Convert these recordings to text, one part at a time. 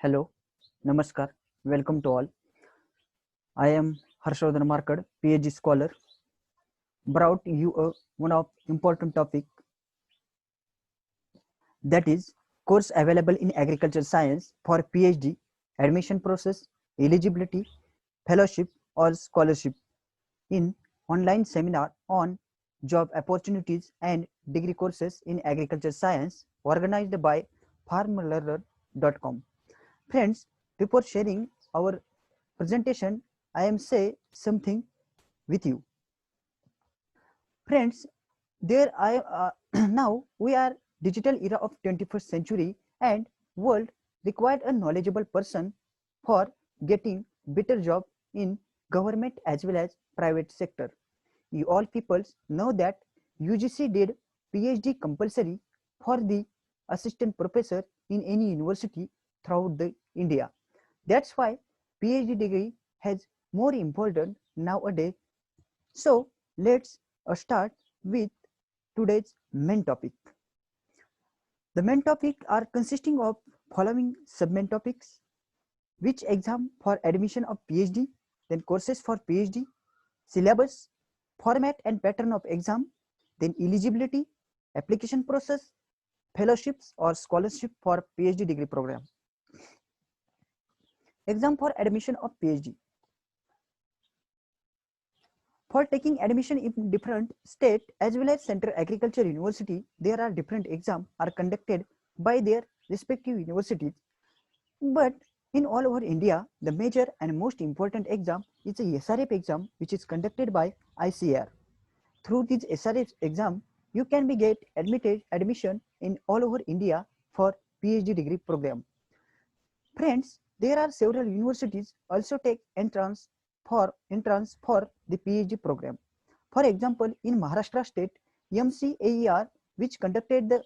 Hello, Namaskar, welcome to all. I am Harshvardhan Markad, PhD scholar, brought you one of important topic, that is course available in agriculture science for PhD, admission process, eligibility, fellowship or scholarship in online seminar on job opportunities and degree courses in agriculture science organized by farmlearner.com. Friends, before sharing our presentation, I am say something with you. Friends, there I now we are digital era of 21st century and world required a knowledgeable person for getting better job in government as well as private sector. You all peoples know that UGC did PhD compulsory for the assistant professor in any university throughout the India. That's why PhD degree has more important nowadays. So let's start with today's main topic. The main topic are consisting of following sub-main topics: which exam for admission of PhD, then courses for PhD, syllabus, format and pattern of exam, then eligibility, application process, fellowships or scholarship for PhD degree program. Exam for admission of PhD. For taking admission in different state as well as central agriculture university, there are different exams are conducted by their respective universities. But in all over India, the major and most important exam is the SRF exam, which is conducted by ICAR. Through this SRF exam, you can be get admission in all over India for PhD degree program. Friends, there are several universities also take entrance for the PhD program. For example, in Maharashtra state, MCAER, which conducted the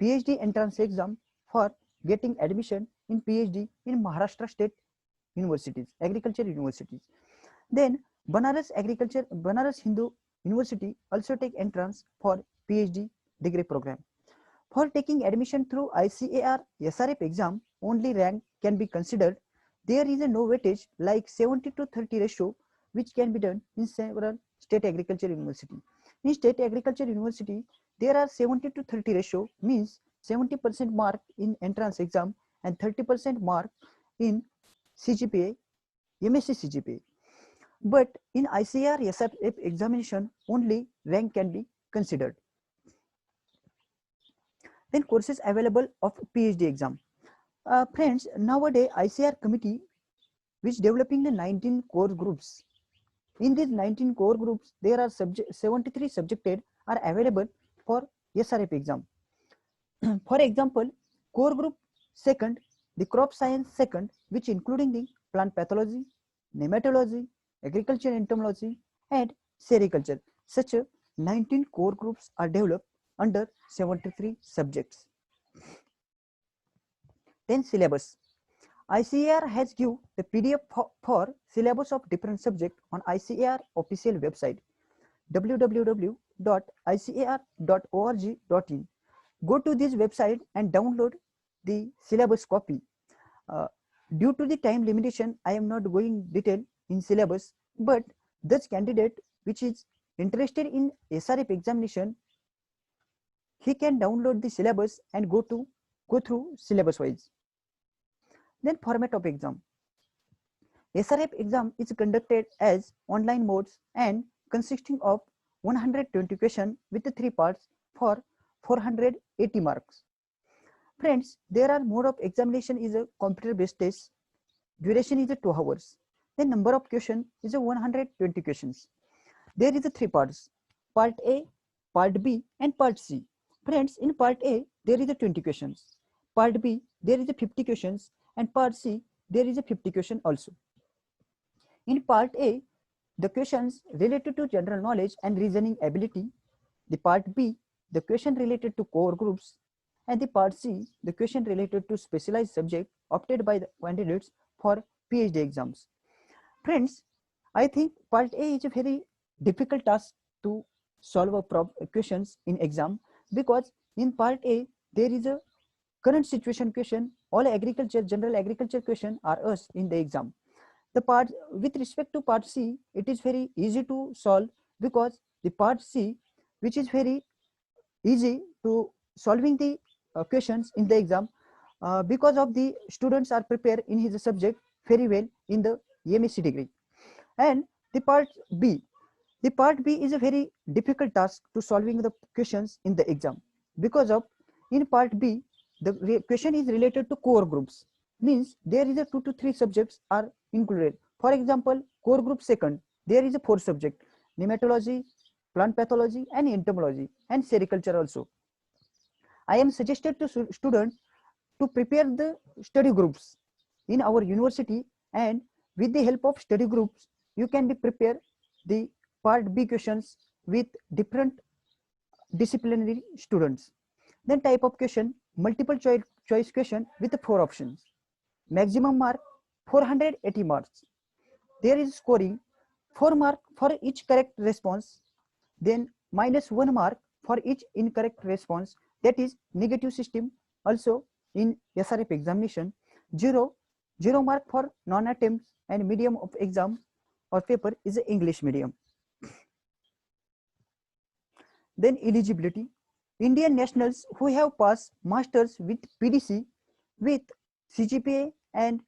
PhD entrance exam for getting admission in PhD in Maharashtra state universities, agriculture universities. Then Banaras Hindu University also take entrance for PhD degree program. For taking admission through ICAR SRF exam, only rank can be considered. There is a no weightage like 70 to 30 ratio, which can be done in several state agriculture university. In state agriculture university, there are 70 to 30 ratio, means 70% mark in entrance exam and 30% mark in CGPA, MSc CGPA. But in ICAR SRF examination, only rank can be considered. Then courses available of PhD exam. Friends, nowadays ICAR committee which developing the 19 core groups. In these 19 core groups, there are 73 subjected are available for SRF exam. For example, core group second, the crop science second, which including the plant pathology, nematology, agriculture entomology, and sericulture. Such 19 core groups are developed under 73 subjects. Then syllabus. ICAR has given the PDF for syllabus of different subject on ICAR official website www.icar.org.in. Go to this website and download the syllabus copy. Due to the time limitation, I am not going detail in syllabus, but this candidate which is interested in SRF examination, he can download the syllabus and go through syllabus wise. Then format of exam. SRF exam is conducted as online modes and consisting of 120 questions with the 3 parts for 480 marks. Friends, there are mode of examination is a computer based test. Duration is 2 hours. The number of questions is 120 questions. There is 3 parts: part A, part B and part C. Friends, in part A there is 20 questions. Part B there is 50 questions and part C there is 50 question also. In part A, the questions related to general knowledge and reasoning ability. The part B, the question related to core groups, and the part C, the question related to specialized subject opted by the candidates for PhD exams. Friends, I think part A is a very difficult task to solve questions in exam, because in part A there is current situation question, all agriculture, general agriculture question are asked in the exam. The part with respect to part C, it is very easy to solve because the part C, which is very easy to solving the questions in the exam, because of the students are prepared in his subject very well in the MSc degree. And the part B, the part B is a very difficult task to solving the questions in the exam, because of in part B the question is related to core groups, means there is a 2 to 3 subjects are included. For example, core group second, there is a 4 subject: nematology, plant pathology, and entomology, and sericulture also. I am suggested to students to prepare the study groups in our university, and with the help of study groups you can be prepare the part B questions with different disciplinary students. Then type of question, multiple choice question with 4 options. Maximum mark 480 marks. There is scoring 4 mark for each correct response, then minus 1 mark for each incorrect response, that is negative system. Also in SRF examination, 0 mark for non-attempts, and medium of exam or paper is English medium. Then eligibility, Indian nationals who have passed masters with PDC with CGPA and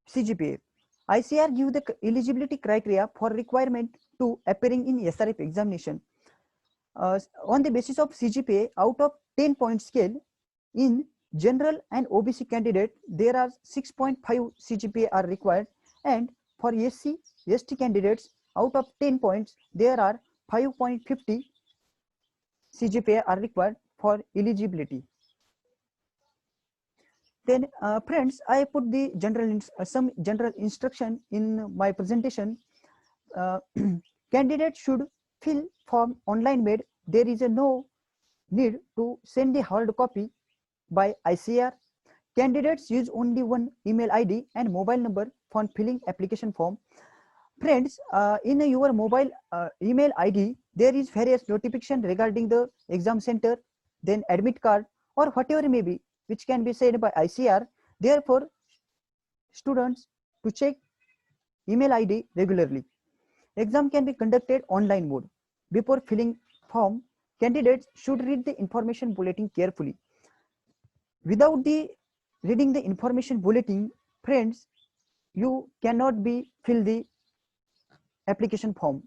CGPA. ICAR give the eligibility criteria for requirement to appearing in SRF examination. On the basis of CGPA, out of 10 point scale, in general and OBC candidate there are 6.5 CGPA are required, and for SC ST candidates out of 10 points there are 5.50 CGPA are required for eligibility. Then friends, I put the some general instruction in my presentation. Candidates should fill form online made. There is no need to send the hard copy by ICAR. Candidates use only one email ID and mobile number for filling application form. Friends, in your mobile email ID, there is various notification regarding the exam center, then admit card, or whatever may be, which can be said by ICAR. Therefore, students to check email ID regularly. Exam can be conducted online mode. Before filling form, candidates should read the information bulletin carefully. Without the reading the information bulletin, friends, you cannot be fill the application form.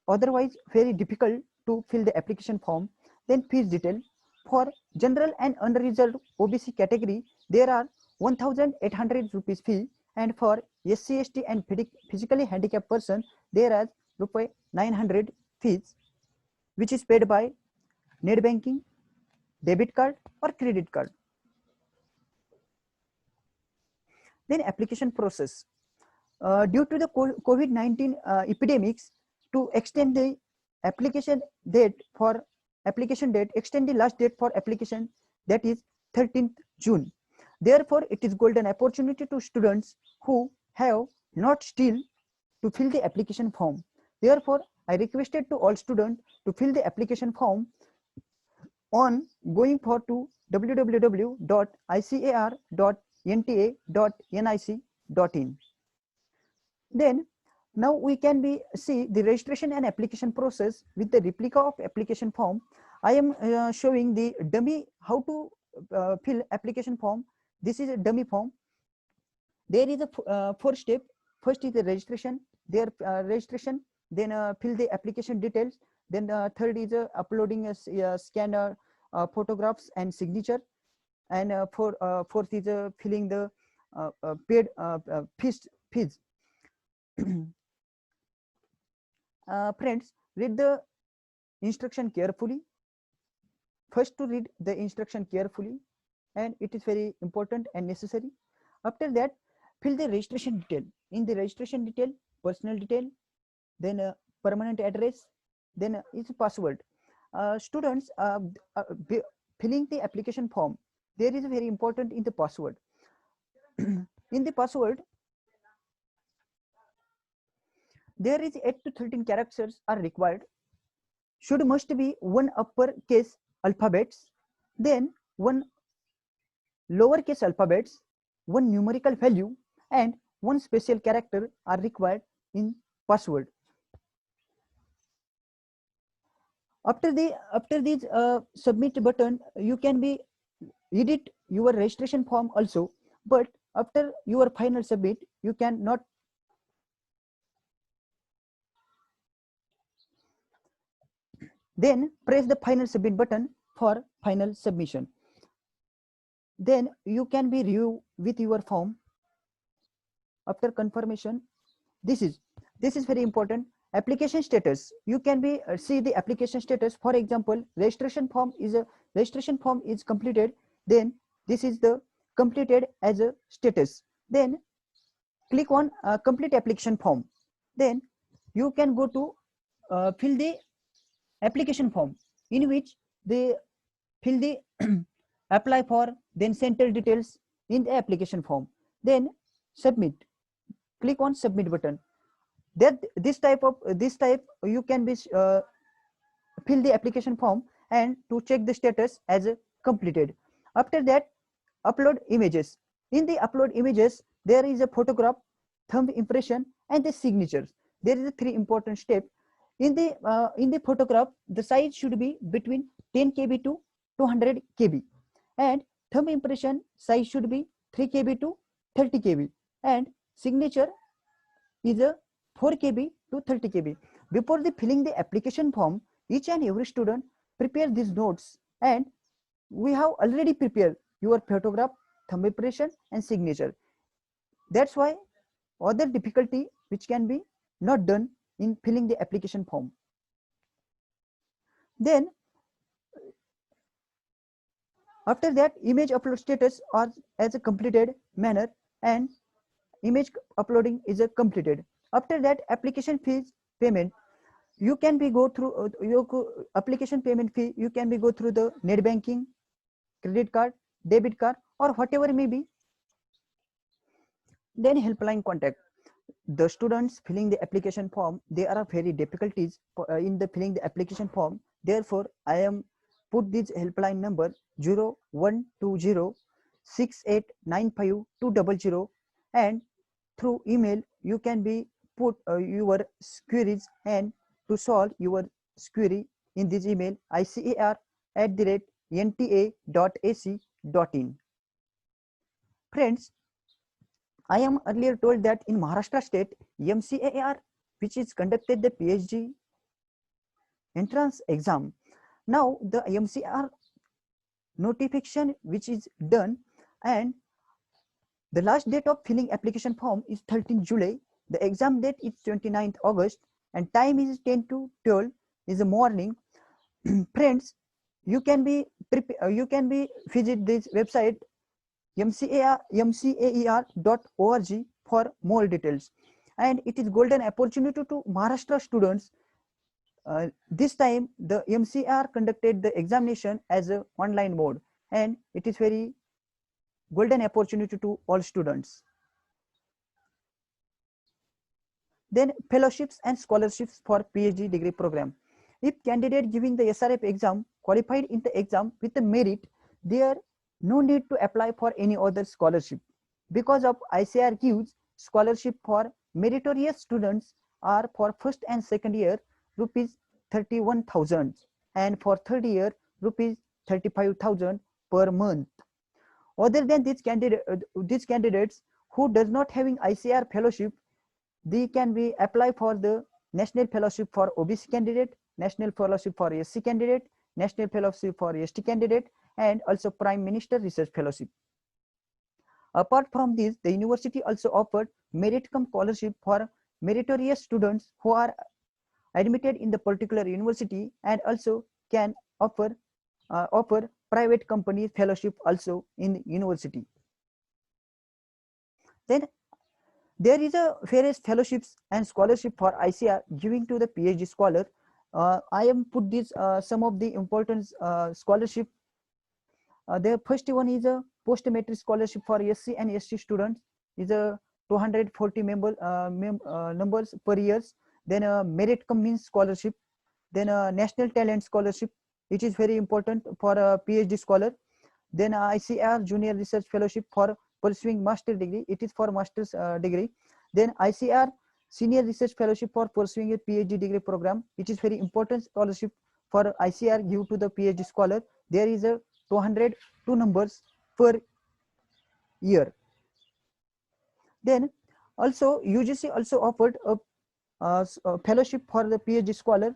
Otherwise very difficult to fill the application form. Then fees detail. For general and unreserved OBC category, there are 1,800 rupees fee, and for SC, ST and physically handicapped person, there are rupees 900 fees, which is paid by net banking, debit card or credit card. Then application process. Due to the COVID-19 epidemics, to extend the application date, extend the last date for application, that is 13th June. Therefore, it is golden opportunity to students who have not still to fill the application form. Therefore, I requested to all students to fill the application form on going for to www.icar.nta.nic.in. Then now we can see the registration and application process with the replica of application form. I am showing the dummy how to fill application form. This is a dummy form. There is a 4 step. First is the registration. Registration. Then fill the application details. Then third is uploading a scanner photographs and signature. And fourth is filling the paid fees. Friends, read the instruction carefully. First, to read the instruction carefully, and it is very important and necessary. After that, fill the registration detail. In the registration detail, personal detail, then permanent address, then its password. Students filling the application form, there is very important in the password. In the password, there is 8 to 13 characters are required. Must be one uppercase alphabets, Then one lowercase alphabets, one numerical value, and one special character are required in password. After this submit button, you can be edit your registration form also, but after your final submit, you cannot. Then press the final submit button for final submission. Then you can be review with your form. After confirmation, this is very important. Application status, you can be see the application status. For example, registration form is completed, then this is the completed as a status. Then click on complete application form. Then you can go to fill the application form, in which they fill the apply for, then center details in the application form, then submit. Click on submit button. That this type you can be fill the application form and to check the status as completed. After that, upload images. In the upload images, there is a photograph, thumb impression, and the signatures. There is a 3 important steps. In the photograph, the size should be between 10 KB to 200 KB, and thumb impression size should be 3 KB to 30 KB, and signature is a 4 KB to 30 KB. Before the filling the application form, each and every student prepare these notes, and we have already prepared your photograph, thumb impression, and signature. That's why other difficulty which can be not done in filling the application form. Then after that, image upload status are as a completed manner, and image uploading is a completed. After that, application fees payment, you can be go through your application payment fee. You can be go through the net banking, credit card, debit card, or whatever may be. Then helpline contact. The students filling the application form, there are very difficulties in the filling the application form. Therefore, I am put this helpline number 01206895 and through email you can be put your queries, and to solve your query in this email icar@nta.ac.in. Friends, I am earlier told that in Maharashtra state, MCAR, which is conducted the PhD entrance exam. Now the MCR notification which is done, and the last date of filling application form is 13 July. The exam date is 29th August, and time is 10 to 12 is the morning. Friends, you can be visit this website mcaer.org for more details, and it is golden opportunity to Maharashtra students. This time the MCR conducted the examination as a online mode, and it is very golden opportunity to all students. Then fellowships and scholarships for PhD degree program. If candidate giving the SRF exam qualified in the exam with the merit, there no need to apply for any other scholarship, because of ICAR gives scholarship for meritorious students are for first and second year rupees 31,000, and for third year rupees 35,000 per month. Other than these candidates who does not having ICAR fellowship, they can be apply for the national fellowship for OBC candidate, national fellowship for SC candidate, national fellowship for ST candidate, and also Prime Minister Research Fellowship. Apart from this, the university also offered merit cum scholarship for meritorious students who are admitted in the particular university, and also can offer private company fellowship also in university. Then there is a various fellowships and scholarship for ICAR giving to the PhD scholar. I am put this some of the important scholarship. The first one is a post-matric scholarship for SC and ST students, is a 240 numbers per year. Then a merit cum means scholarship. Then a national talent scholarship It is very important for a PhD scholar. Then ICR Junior Research Fellowship for pursuing master degree. It is for master's degree. Then ICR Senior Research Fellowship for pursuing a PhD degree program. It is very important scholarship for ICR give to the PhD scholar. There is a 202 numbers per year. Then also UGC also offered a fellowship for the PhD scholar.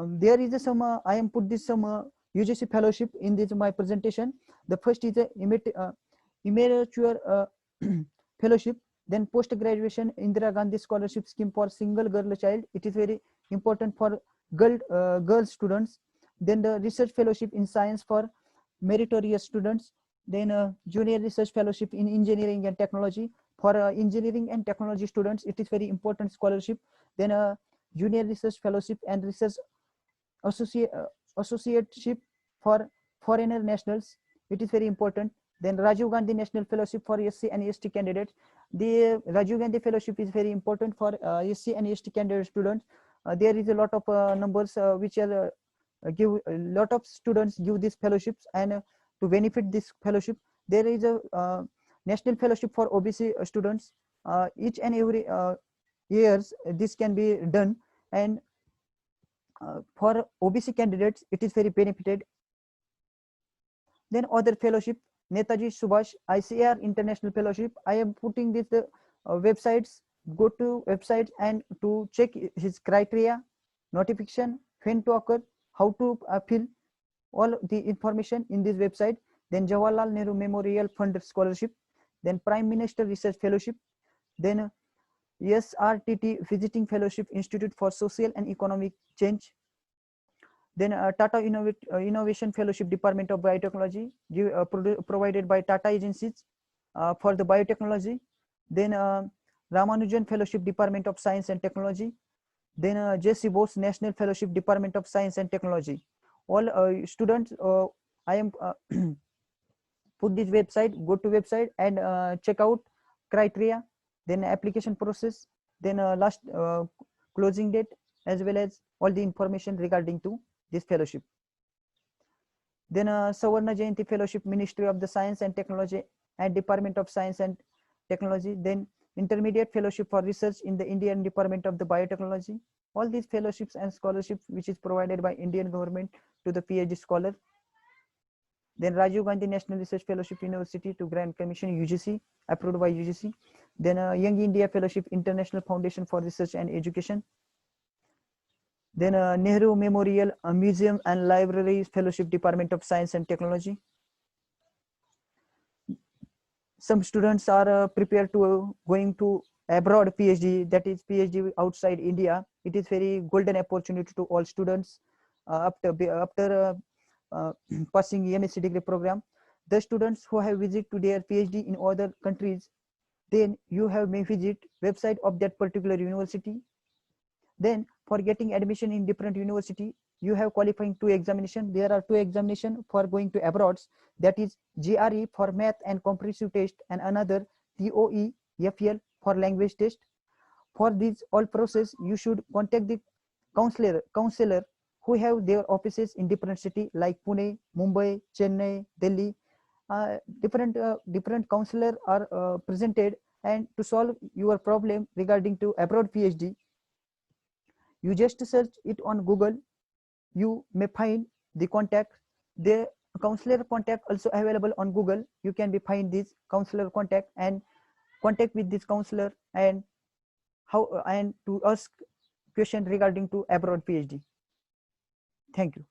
There is some I am put this some UGC fellowship in this my presentation. The first is a immature fellowship. Then post graduation Indira Gandhi scholarship scheme for single girl child. It is very important for girl students. Then the research fellowship in science for meritorious students. Then junior research fellowship in engineering and technology for engineering and technology students. It is very important scholarship. Then junior research fellowship and research associateship for foreigner nationals. It is very important. Then Rajiv Gandhi National Fellowship for SC and ST candidates. The Rajiv Gandhi Fellowship is very important for SC and ST candidate students. There is a lot of numbers which are give a lot of students give these fellowships, and to benefit this fellowship, there is a national fellowship for OBC students. Each and every years this can be done, and for OBC candidates it is very benefited. Then other fellowship, Netaji Subhash ICAR International Fellowship. I am putting this websites. Go to websites and to check his criteria, notification, when to occur, how to fill all the information in this website. Then Jawaharlal Nehru Memorial Fund Scholarship. Then Prime Minister Research Fellowship. Then SRTT Visiting Fellowship, Institute for Social and Economic Change. Then Tata Innovation Fellowship, Department of Biotechnology, provided by Tata agencies for the biotechnology. Then Ramanujan Fellowship, Department of Science and Technology. Then J.C. Bose National Fellowship, Department of Science and Technology. All students, I am put this website, go to website and check out criteria, then application process, then last closing date, as well as all the information regarding to this fellowship. Then Savarna Jayanti Fellowship, Ministry of the Science and Technology and Department of Science and Technology. Then Intermediate Fellowship for Research in the Indian Department of the Biotechnology. All these fellowships and scholarships which is provided by Indian government to the PhD scholar. Then Rajiv Gandhi National Research Fellowship, University to Grant Commission, UGC, approved by UGC. Then Young India Fellowship, International Foundation for Research and Education. Then Nehru Memorial Museum and Library Fellowship, Department of Science and Technology. Some students are prepared to going to abroad PhD, that is PhD outside India. It is very golden opportunity to all students after passing MSc degree program. The students who have visit to their PhD in other countries, then you have may visit website of that particular university. Then for getting admission in different university, you have qualifying 2 examination. There are 2 examination for going to abroad. That is GRE for math and comprehensive test, and another TOEFL for language test. For this all process, you should contact the counselor who have their offices in different city like Pune, Mumbai, Chennai, Delhi. Different counselor are presented, and to solve your problem regarding to abroad PhD, you just search it on Google. You may find the contact. The counselor contact also available on Google. You can be find this counselor contact and contact with this counselor and how and to ask question regarding to abroad PhD. Thank you.